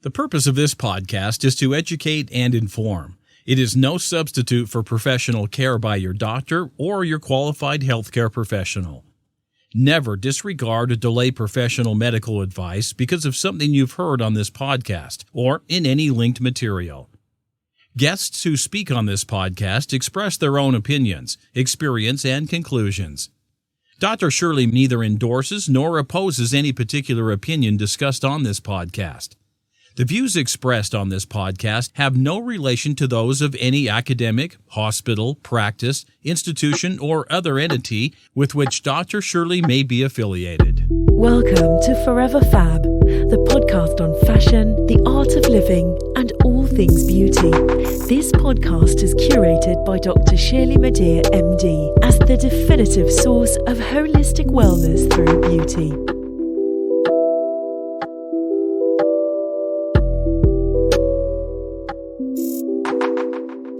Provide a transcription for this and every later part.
The purpose of this podcast is to educate and inform. It is no substitute for professional care by your doctor or your qualified healthcare professional. Never disregard or delay professional medical advice because of something you've heard on this podcast or in any linked material. Guests who speak on this podcast express their own opinions, experience, and conclusions. Dr. Shirley neither endorses nor opposes any particular opinion discussed on this podcast. The views expressed on this podcast have no relation to those of any academic, hospital, practice, institution, or other entity with which Dr. Shirley may be affiliated. Welcome to Forever F.A.B, the podcast on fashion, the art of living, and all things beauty. This podcast is curated by Dr. Shirley Madeir, MD, as the definitive source of holistic wellness through beauty.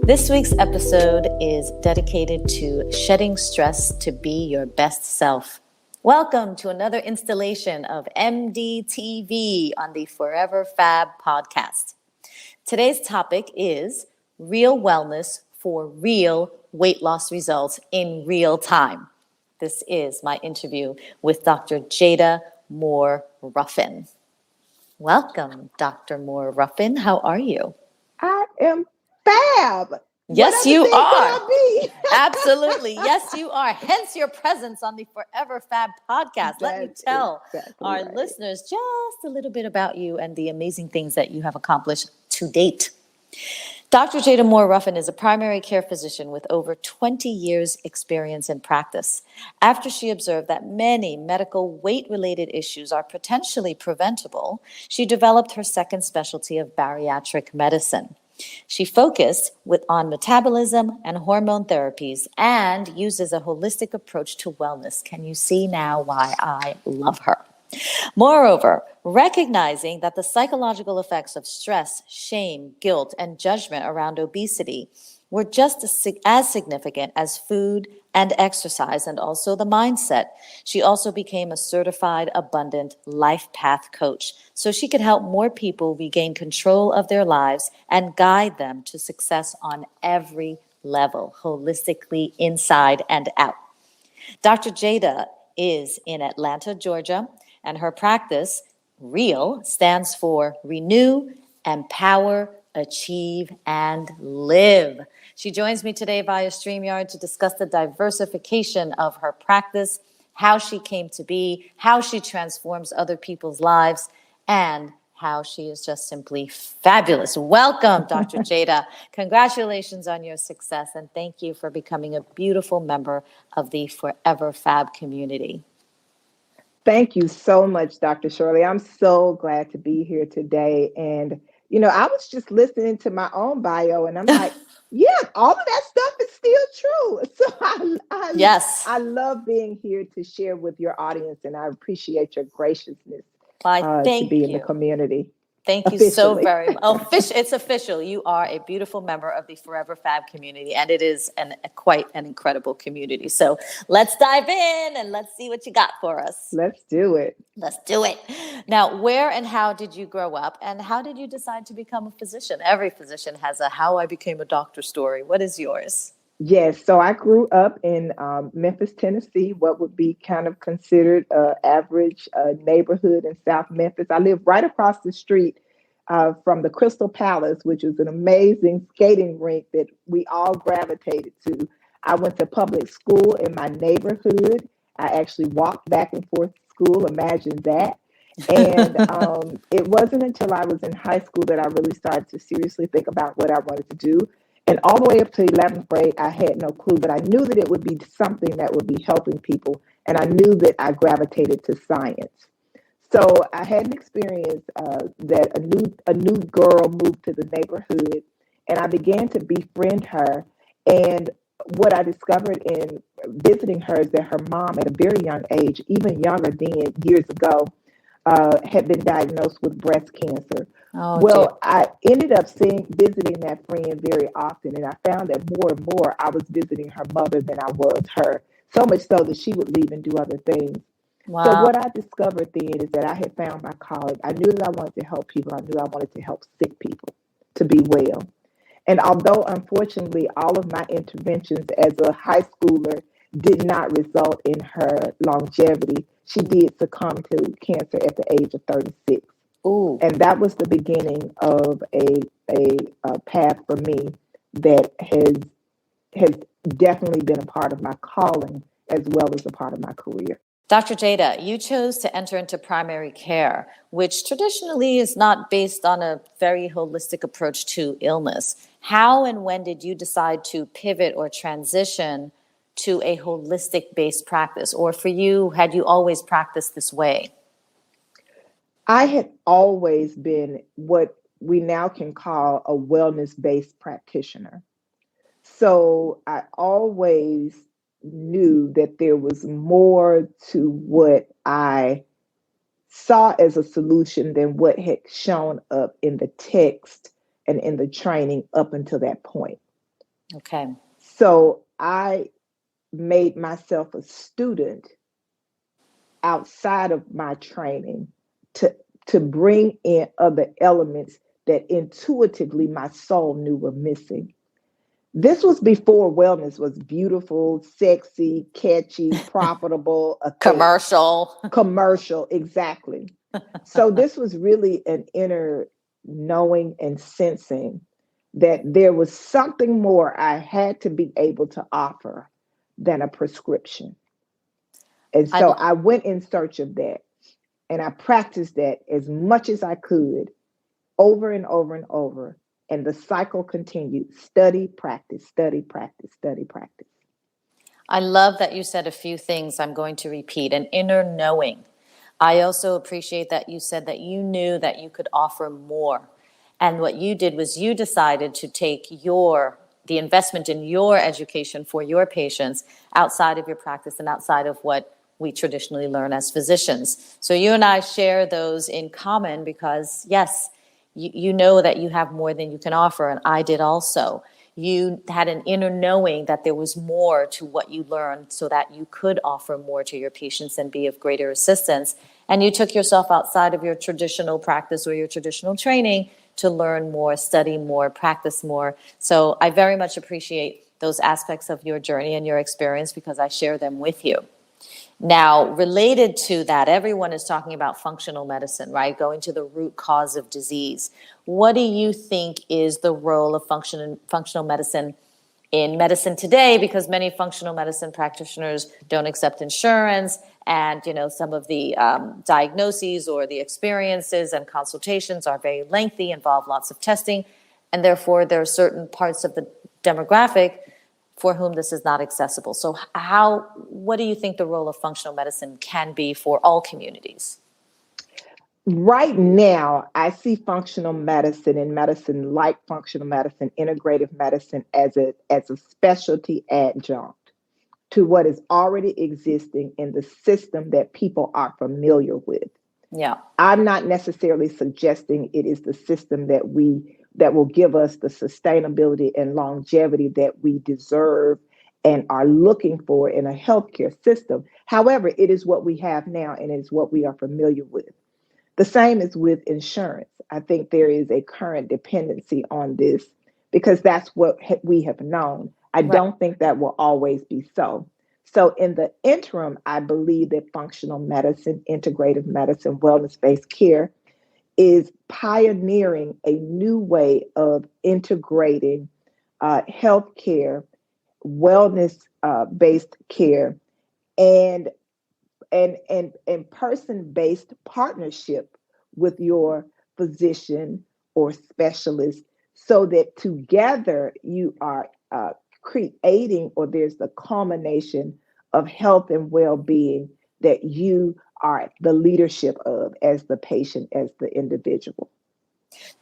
This week's episode is dedicated to shedding stress to be your best self. Welcome to another installation of MDTV on the Forever F.A.B podcast. Today's topic is real wellness for real weight loss results in real time. This is my interview with Dr. Jada Moore-Ruffin. Welcome, Dr. Moore-Ruffin. How are you? I am Fab. Yes, you are. Absolutely. Yes, you are. Hence your presence on the Forever F.A.B podcast. Let me tell our listeners just a little bit about you and the amazing things that you have accomplished to date. Dr. Jada Moore-Ruffin is a primary care physician with over 20 years experience in practice. After she observed that many medical weight-related issues are potentially preventable, she developed her second specialty of bariatric medicine. She focused on metabolism and hormone therapies and uses a holistic approach to wellness. Can you see now why I love her? Moreover, recognizing that the psychological effects of stress, shame, guilt, and judgment around obesity were just as significant as food and exercise, and also the mindset. She also became a certified abundant life path coach so she could help more people regain control of their lives and guide them to success on every level, holistically, inside and out. Dr. Jada is in Atlanta, Georgia, and her practice, REAL, stands for Renew, Empower, Achieve, and Live. She joins me today via StreamYard to discuss the diversification of her practice, how she came to be, how she transforms other people's lives, and how she is just simply fabulous. Welcome, Dr. Jada. Congratulations on your success, and thank you for becoming a beautiful member of the Forever F.A.B community. Thank you so much, Dr. Shirley. I'm so glad to be here today. And, you know, I was just listening to my own bio and I'm like, yeah, all of that stuff is still true. So Yes. I love being here to share with your audience, and I appreciate your graciousness Thank to be you. in the community. Thank you so very much. It's official. You are a beautiful member of the Forever F.A.B community, and it is quite an incredible community. So let's dive in and let's see what you got for us. Let's do it. Let's do it. Now, where and how did you grow up, and how did you decide to become a physician? Every physician has a how I became a doctor story. What is yours? Yes, so I grew up in Memphis, Tennessee, what would be kind of considered an average neighborhood in South Memphis. I lived right across the street from the Crystal Palace, which is an amazing skating rink that we all gravitated to. I went to public school in my neighborhood. I actually walked back and forth to school. Imagine that. And it wasn't until I was in high school that I really started to seriously think about what I wanted to do. And all the way up to 11th grade, I had no clue, but I knew that it would be something that would be helping people. And I knew that I gravitated to science. So I had an experience that a new girl moved to the neighborhood, and I began to befriend her. And what I discovered in visiting her is that her mom, at a very young age, even younger than years ago, had been diagnosed with breast cancer. Oh, well, dear. I ended up visiting that friend very often, and I found that more and more I was visiting her mother than I was her, so much so that she would leave and do other things. So Wow. what I discovered then is that I had found my calling. I knew that I wanted to help people. I knew I wanted to help sick people to be well. And although, unfortunately, all of my interventions as a high schooler did not result in her longevity, she did succumb to cancer at the age of 36. Ooh. And that was the beginning of a path for me that has definitely been a part of my calling as well as a part of my career. Dr. Jada, you chose to enter into primary care, which traditionally is not based on a very holistic approach to illness. How and when did you decide to pivot or transition to a holistic based practice? Or for you, had you always practiced this way? I had always been what we now can call a wellness based practitioner. So I always knew that there was more to what I saw as a solution than what had shown up in the text and in the training up until that point. Okay. So I made myself a student outside of my training to bring in other elements that intuitively my soul knew were missing. This was before wellness was beautiful, sexy, catchy, profitable, a thing. Commercial, exactly. So this was really an inner knowing and sensing that there was something more I had to be able to offer than a prescription. And so I went in search of that. And I practiced that as much as I could over and over and over. And the cycle continued. Study, practice, study, practice, study, practice. I love that you said a few things I'm going to repeat. An inner knowing. I also appreciate that you said that you knew that you could offer more. And what you did was you decided to take the investment in your education for your patients outside of your practice and outside of what we traditionally learn as physicians. So you and I share those in common because, yes, you know that you have more than you can offer, and I did also. You had an inner knowing that there was more to what you learned so that you could offer more to your patients and be of greater assistance. And you took yourself outside of your traditional practice or your traditional training to learn more, study more, practice more. So I very much appreciate those aspects of your journey and your experience because I share them with you. Now, related to that, everyone is talking about functional medicine, right? Going to the root cause of disease. What do you think is the role of functional medicine in medicine today? Because many functional medicine practitioners don't accept insurance, and some of the diagnoses or the experiences and consultations are very lengthy, involve lots of testing, and therefore there are certain parts of the demographic for whom this is not accessible. So what do you think the role of functional medicine can be for all communities? Right now, I see functional medicine and medicine like functional medicine, integrative medicine as a specialty adjunct to what is already existing in the system that people are familiar with. Yeah. I'm not necessarily suggesting it is the system that will give us the sustainability and longevity that we deserve and are looking for in a healthcare system. However, it is what we have now and it is what we are familiar with. The same is with insurance. I think there is a current dependency on this because that's what we have known. I don't think that will always be so. So in the interim, I believe that functional medicine, integrative medicine, wellness-based care is pioneering a new way of integrating healthcare, wellness-based care, and person-based partnership with your physician or specialist so that together you are creating, or there's the culmination of health and well-being that you are the leadership of as the patient, as the individual.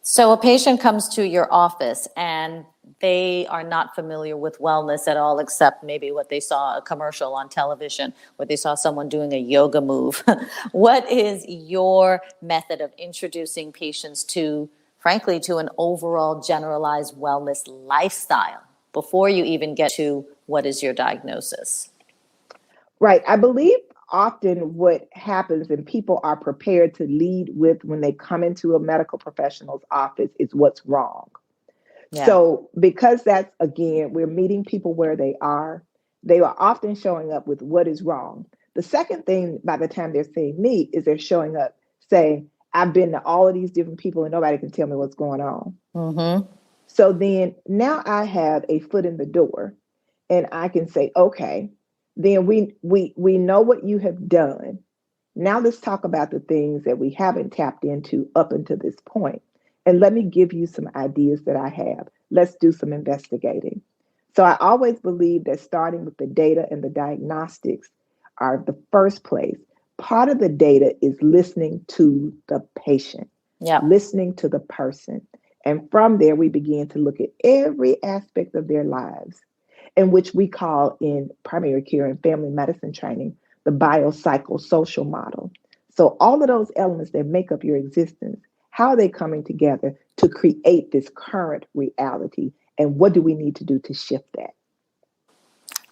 So a patient comes to your office and they are not familiar with wellness at all, except maybe what they saw a commercial on television, what they saw someone doing a yoga move. What is your method of introducing patients to, frankly, to an overall generalized wellness lifestyle before you even get to what is your diagnosis? Right. I believe often what happens, and people are prepared to lead with when they come into a medical professional's office, is what's wrong. Yeah. So because that's, again, we're meeting people where they are often showing up with what is wrong. The second thing, by the time they're seeing me, is they're showing up saying, I've been to all of these different people and nobody can tell me what's going on. Mm-hmm. So then now I have a foot in the door and I can say, okay, then we know what you have done. Now let's talk about the things that we haven't tapped into up until this point. And let me give you some ideas that I have. Let's do some investigating. So I always believe that starting with the data and the diagnostics are the first place. Part of the data is listening to the patient, listening to the person. And from there, we begin to look at every aspect of their lives, in which we call in primary care and family medicine training, the biopsychosocial model. So all of those elements that make up your existence, how are they coming together to create this current reality? And what do we need to do to shift that?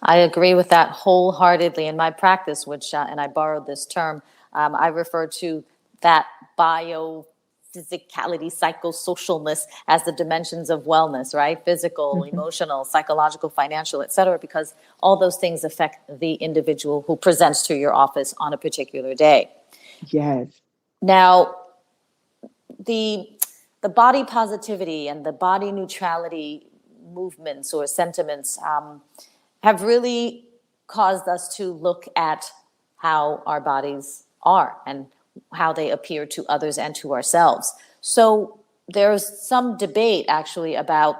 I agree with that wholeheartedly. In my practice, which, and I borrowed this term, I refer to that biophysicality, psychosocialness as the dimensions of wellness, right? Physical, emotional, psychological, financial, et cetera, because all those things affect the individual who presents to your office on a particular day. Yes. Now, the body positivity and the body neutrality movements or sentiments have really caused us to look at how our bodies are and how they appear to others and to ourselves. So there's some debate actually about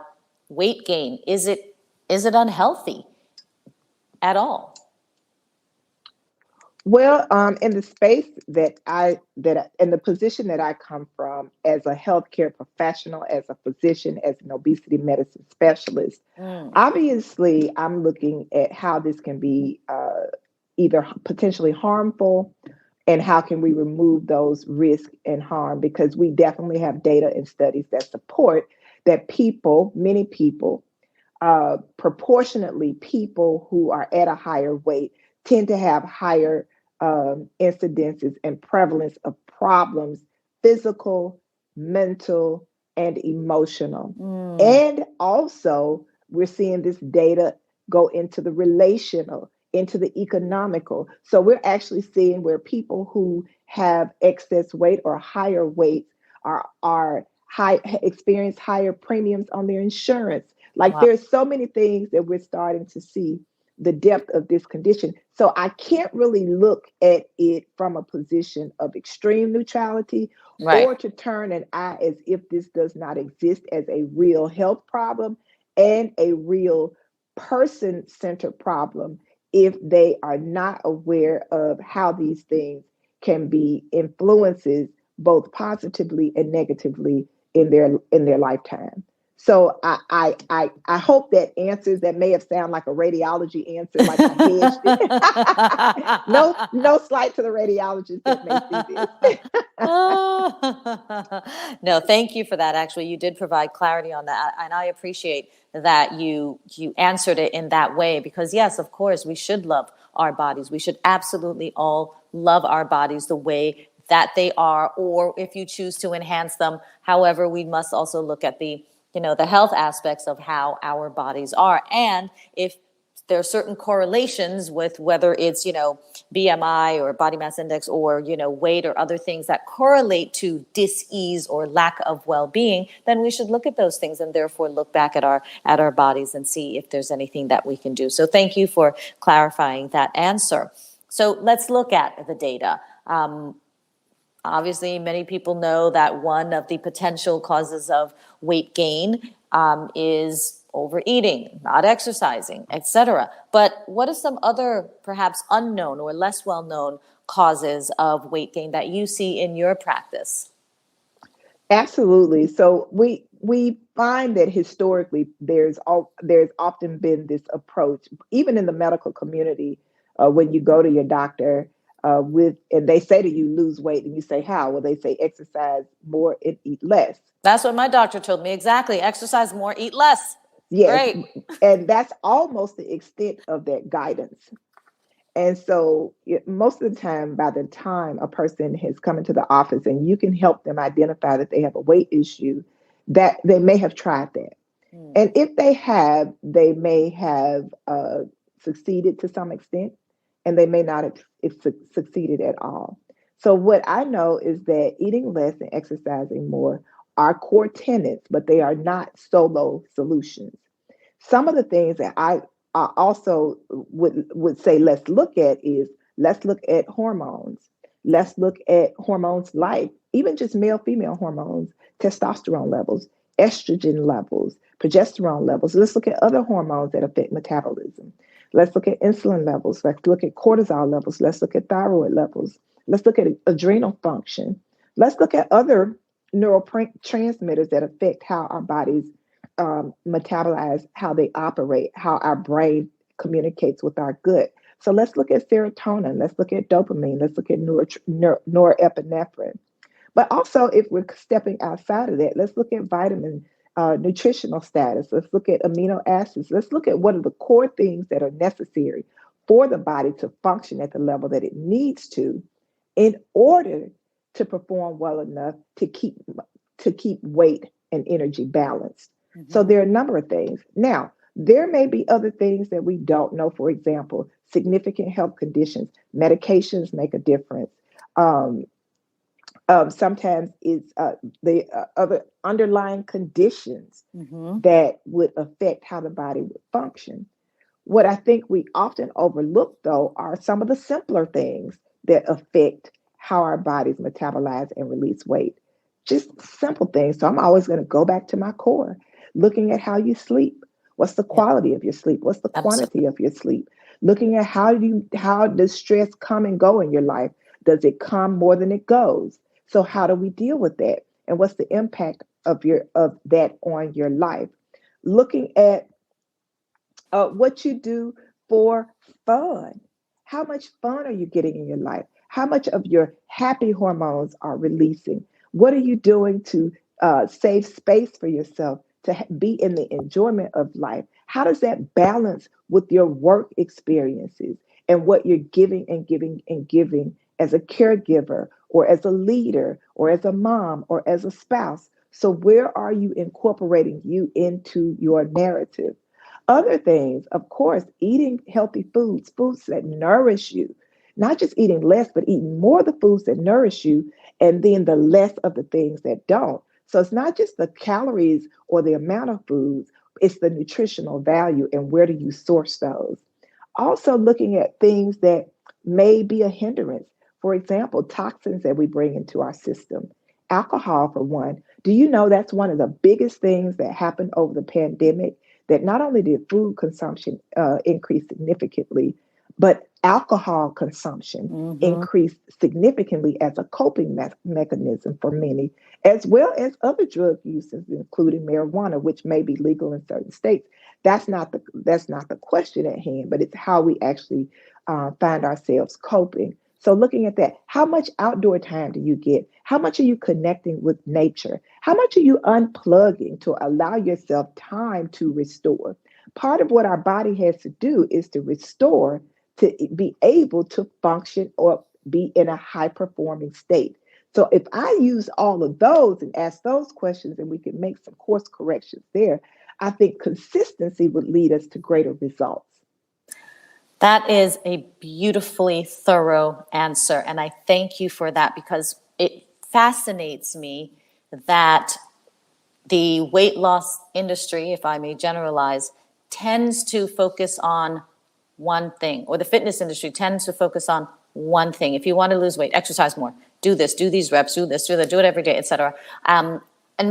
weight gain. Is it unhealthy at all? Well, in the space in the position that I come from as a healthcare professional, as a physician, as an obesity medicine specialist, obviously I'm looking at how this can be either potentially harmful and how can we remove those risks and harm, because we definitely have data and studies that support that many people, proportionately people who are at a higher weight tend to have higher incidences and prevalence of problems, physical, mental, and emotional. And also, we're seeing this data go into the relational, into the economical. So we're actually seeing where people who have excess weight or higher weights experience higher premiums on their insurance. Like there's so many things that we're starting to see the depth of this condition. So I can't really look at it from a position of extreme neutrality, or to turn an eye as if this does not exist as a real health problem and a real person-centered problem if they are not aware of how these things can be influences both positively and negatively in their lifetime. So I hope that answers. That may have sounded like a radiology answer, like I hedged it. No slight to the radiologists that may see this. No, thank you for that. Actually, you did provide clarity on that, and I appreciate that you answered it in that way, because yes, of course, we should love our bodies. We should absolutely all love our bodies the way that they are, or if you choose to enhance them. However, we must also look at the health aspects of how our bodies are. And if there are certain correlations with whether it's, BMI or body mass index or, weight or other things that correlate to dis-ease or lack of well-being, then we should look at those things and therefore look back at our bodies and see if there's anything that we can do. So thank you for clarifying that answer. So let's look at the data. Obviously, many people know that one of the potential causes of weight gain is overeating, not exercising, etc. But what are some other perhaps unknown or less well-known causes of weight gain that you see in your practice? Absolutely. So we find that historically there's often been this approach, even in the medical community, when you go to your doctor and they say to you, lose weight, and you say, how? Well, they say exercise more and eat less. That's what my doctor told me. Exactly. Exercise more, eat less. Yes. Great. And that's almost the extent of that guidance. And so most of the time, by the time a person has come into the office and you can help them identify that they have a weight issue, that they may have tried that. And if they have, they may have succeeded to some extent, and they may not have succeeded at all. So what I know is that eating less and exercising more are core tenets, but they are not solo solutions. Some of the things that I also would say let's look at hormones. Let's look at hormones like even just male female hormones, testosterone levels, estrogen levels, progesterone levels. Let's look at other hormones that affect metabolism. Let's look at insulin levels. Let's look at cortisol levels. Let's look at thyroid levels. Let's look at adrenal function. Let's look at other neurotransmitters that affect how our bodies metabolize, how they operate, how our brain communicates with our gut. So let's look at serotonin. Let's look at dopamine. Let's look at norepinephrine. But also, if we're stepping outside of that, let's look at vitamin nutritional status. Let's look at amino acids. Let's look at what are the core things that are necessary for the body to function at the level that it needs to in order to perform well enough to keep weight and energy balanced. Mm-hmm. So there are a number of things. Now, there may be other things that we don't know. For example, significant health conditions, medications make a difference. Sometimes it's the other underlying conditions that would affect how the body would function. What I think we often overlook, though, are some of the simpler things that affect how our bodies metabolize and release weight. Just simple things. So I'm always going to go back to my core, looking at how you sleep. What's the quality of your sleep? What's the quantity of your sleep? Looking at how does stress come and go in your life? Does it come more than it goes? So how do we deal with that? And what's the impact of that on your life? Looking at what you do for fun. How much fun are you getting in your life? How much of your happy hormones are releasing? What are you doing to save space for yourself to be in the enjoyment of life? How does that balance with your work experiences and what you're giving and giving and giving as a caregiver or as a leader or as a mom or as a spouse? So where are you incorporating you into your narrative? Other things, of course, eating healthy foods that nourish you, not just eating less, but eating more of the foods that nourish you and then the less of the things that don't. So it's not just the calories or the amount of foods, it's the nutritional value and where do you source those. Also looking at things that may be a hindrance. For example, toxins that we bring into our system. Alcohol, for one. Do you know that's one of the biggest things that happened over the pandemic? That not only did food consumption increase significantly, but alcohol consumption increased significantly as a coping mechanism for many, as well as other drug uses, including marijuana, which may be legal in certain states. That's not the question at hand, but it's how we actually find ourselves coping. So looking at that, how much outdoor time do you get? How much are you connecting with nature? How much are you unplugging to allow yourself time to restore? Part of what our body has to do is to restore to be able to function or be in a high performing state. So if I use all of those and ask those questions and we can make some course corrections there, I think consistency would lead us to greater results. That is a beautifully thorough answer. And I thank you for that because it fascinates me that the weight loss industry, if I may generalize, tends to focus on one thing, or the fitness industry tends to focus on one thing. If you want to lose weight, exercise more, do this, do these reps, do this, do that, do it every day, etc. And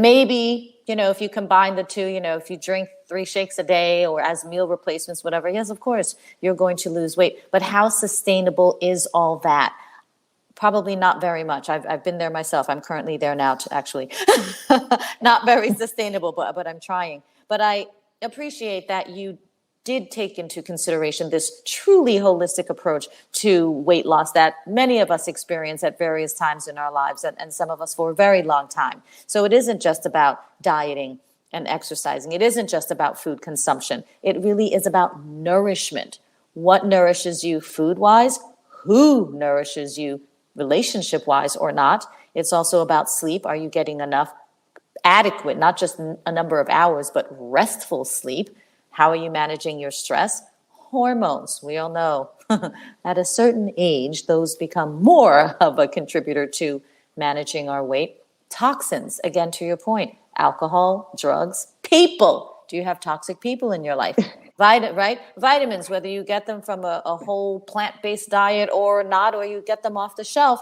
maybe, if you combine the two, if you drink 3 shakes a day or as meal replacements, whatever, yes, of course, you're going to lose weight. But how sustainable is all that? Probably not very much. I've been there myself. I'm currently there now, actually. Not very sustainable, but I'm trying. But I appreciate that you did take into consideration this truly holistic approach to weight loss that many of us experience at various times in our lives, and some of us for a very long time. So it isn't just about dieting and exercising. It isn't just about food consumption. It really is about nourishment. what nourishes you food-wise, who nourishes you relationship-wise or not. It's also about sleep. Are you getting enough adequate, not just a number of hours, but restful sleep? How are you managing your stress? Hormones. We all know at a certain age, those become more of a contributor to managing our weight. Toxins, again, to your point, alcohol, drugs, people. Do you have toxic people in your life? Right? Vitamins, whether you get them from a whole plant-based diet or not, or you get them off the shelf,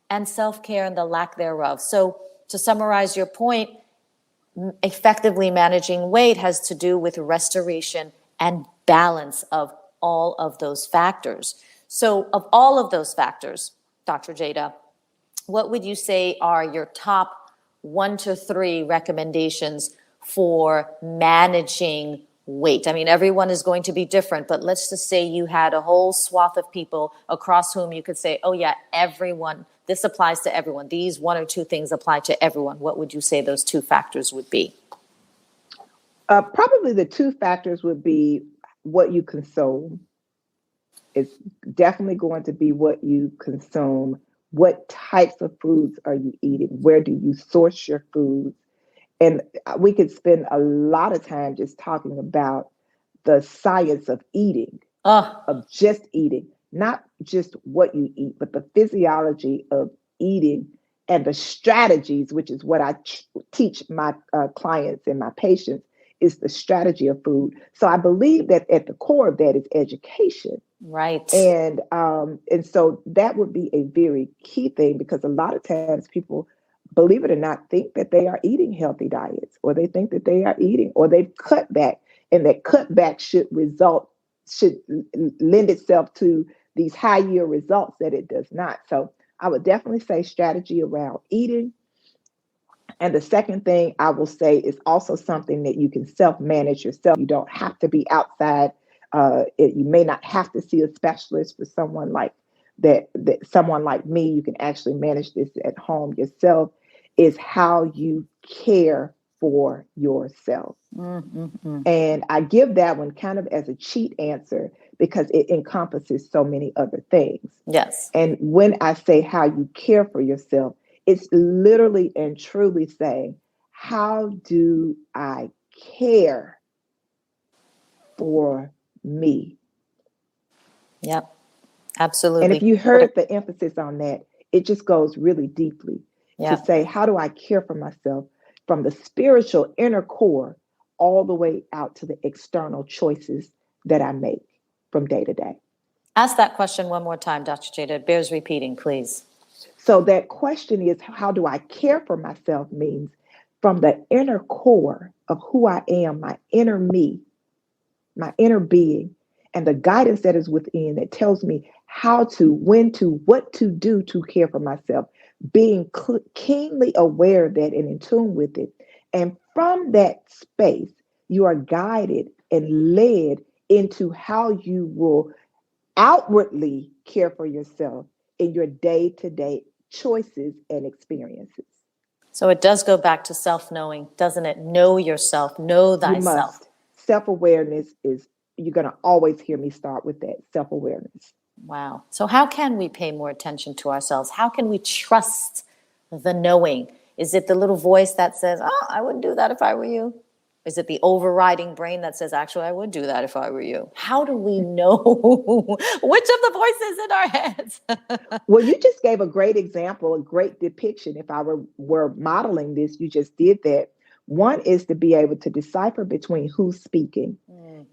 and self-care and the lack thereof. So to summarize your point, effectively managing weight has to do with restoration and balance of all of those factors. So of all of those factors, Dr. Jada, what would you say are your top 1 to 3 recommendations for managing weight? I mean, everyone is going to be different, but let's just say you had a whole swath of people across whom you could say, oh yeah, everyone, this applies to everyone. These 1 or 2 things apply to everyone. What would you say those 2 factors would be? Probably the 2 factors would be what you consume. It's definitely going to be what you consume. What types of foods are you eating? Where do you source your foods? And we could spend a lot of time just talking about the science of eating, of just eating, not just what you eat, but the physiology of eating and the strategies, which is what I teach my clients and my patients, is the strategy of food. So I believe that at the core of that is education. Right. And so that would be a very key thing, because a lot of times people, believe it or not, think that they are eating healthy diets, or they think that they are eating, or they've cut back, and that cutback should lend itself to these high yield results that it does not. So I would definitely say strategy around eating. And the second thing I will say is also something that you can self-manage yourself. You don't have to be outside. You may not have to see a specialist for someone like that. Someone like me, you can actually manage this at home yourself. Is how you care for yourself. Mm-hmm. And I give that one kind of as a cheat answer because it encompasses so many other things. Yes. And when I say how you care for yourself, it's literally and truly saying, how do I care for me? Yep, absolutely. And if you heard the emphasis on that, it just goes really deeply to say, how do I care for myself from the spiritual inner core all the way out to the external choices that I make from day to day? Ask that question one more time, Dr. Jada. It bears repeating, please. So that question is, how do I care for myself, means from the inner core of who I am, my inner me, my inner being, and the guidance that is within that tells me how to, when to, what to do to care for myself, being keenly aware of that and in tune with it. And from that space, you are guided and led into how you will outwardly care for yourself in your day-to-day choices and experiences. So it does go back to self-knowing, doesn't it? Know yourself, know thyself. You must. Self-awareness is, you're going to always hear me start with that, self-awareness. Wow. So how can we pay more attention to ourselves? How can we trust the knowing? Is it the little voice that says, oh, I wouldn't do that if I were you? Is it the overriding brain that says, actually, I would do that if I were you? How do we know which of the voices in our heads? Well, you just gave a great example, a great depiction. If I were modeling this, you just did that. One is to be able to decipher between who's speaking.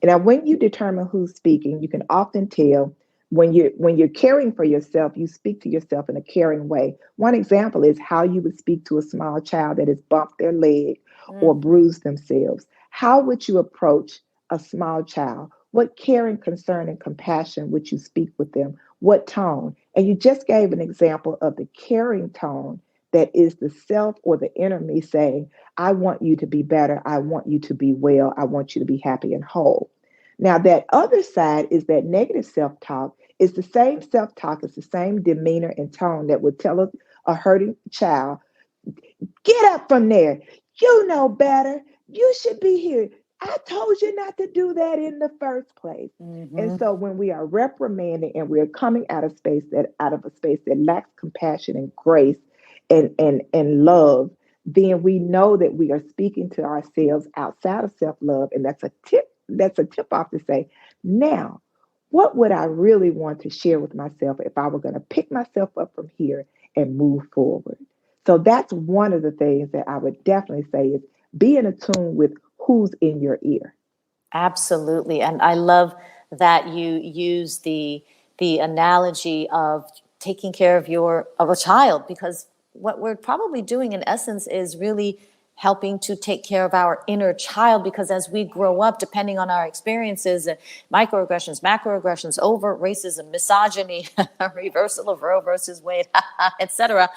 And when you determine who's speaking, you can often tell when you're caring for yourself, you speak to yourself in a caring way. One example is how you would speak to a small child that has bumped their leg or bruised themselves. How would you approach a small child? What caring, concern, and compassion would you speak with them? What tone? And you just gave an example of the caring tone that is the self or the inner me saying, I want you to be better. I want you to be well. I want you to be happy and whole. Now, that other side is that negative self-talk. Is the same self-talk, it's the same demeanor and tone that would tell a hurting child, get up from there. You know better. You should be here. I told you not to do that in the first place. Mm-hmm. And so when we are reprimanding and we're coming out of a space that lacks compassion and grace and love, then we know that we are speaking to ourselves outside of self-love. And that's a tip off to say, now, what would I really want to share with myself if I were going to pick myself up from here and move forward? So that's one of the things that I would definitely say is be in tune with who's in your ear. Absolutely. And I love that you use the analogy of taking care of a child, because what we're probably doing in essence is really helping to take care of our inner child, because as we grow up, depending on our experiences, microaggressions, macroaggressions, overt racism, misogyny, reversal of Roe versus Wade, etc.,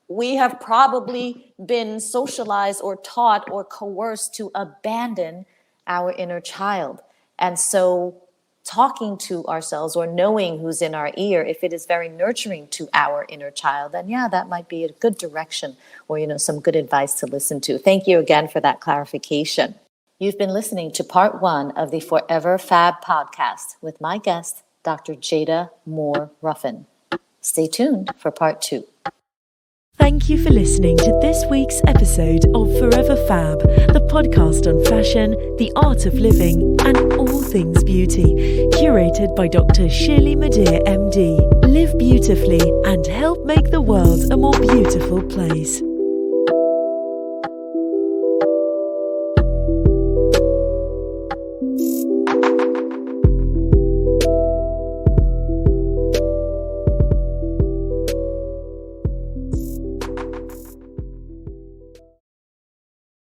we have probably been socialized or taught or coerced to abandon our inner child. And so talking to ourselves or knowing who's in our ear, if it is very nurturing to our inner child, then yeah, that might be a good direction or, some good advice to listen to. Thank you again for that clarification. You've been listening to part 1 of the Forever F.A.B podcast with my guest, Dr. Jada Moore-Ruffin. Stay tuned for part 2. Thank you for listening to this week's episode of Forever F.A.B, the podcast on fashion, the art of living, and all things beauty, curated by Dr. Shirley Madeir, MD. Live beautifully and help make the world a more beautiful place.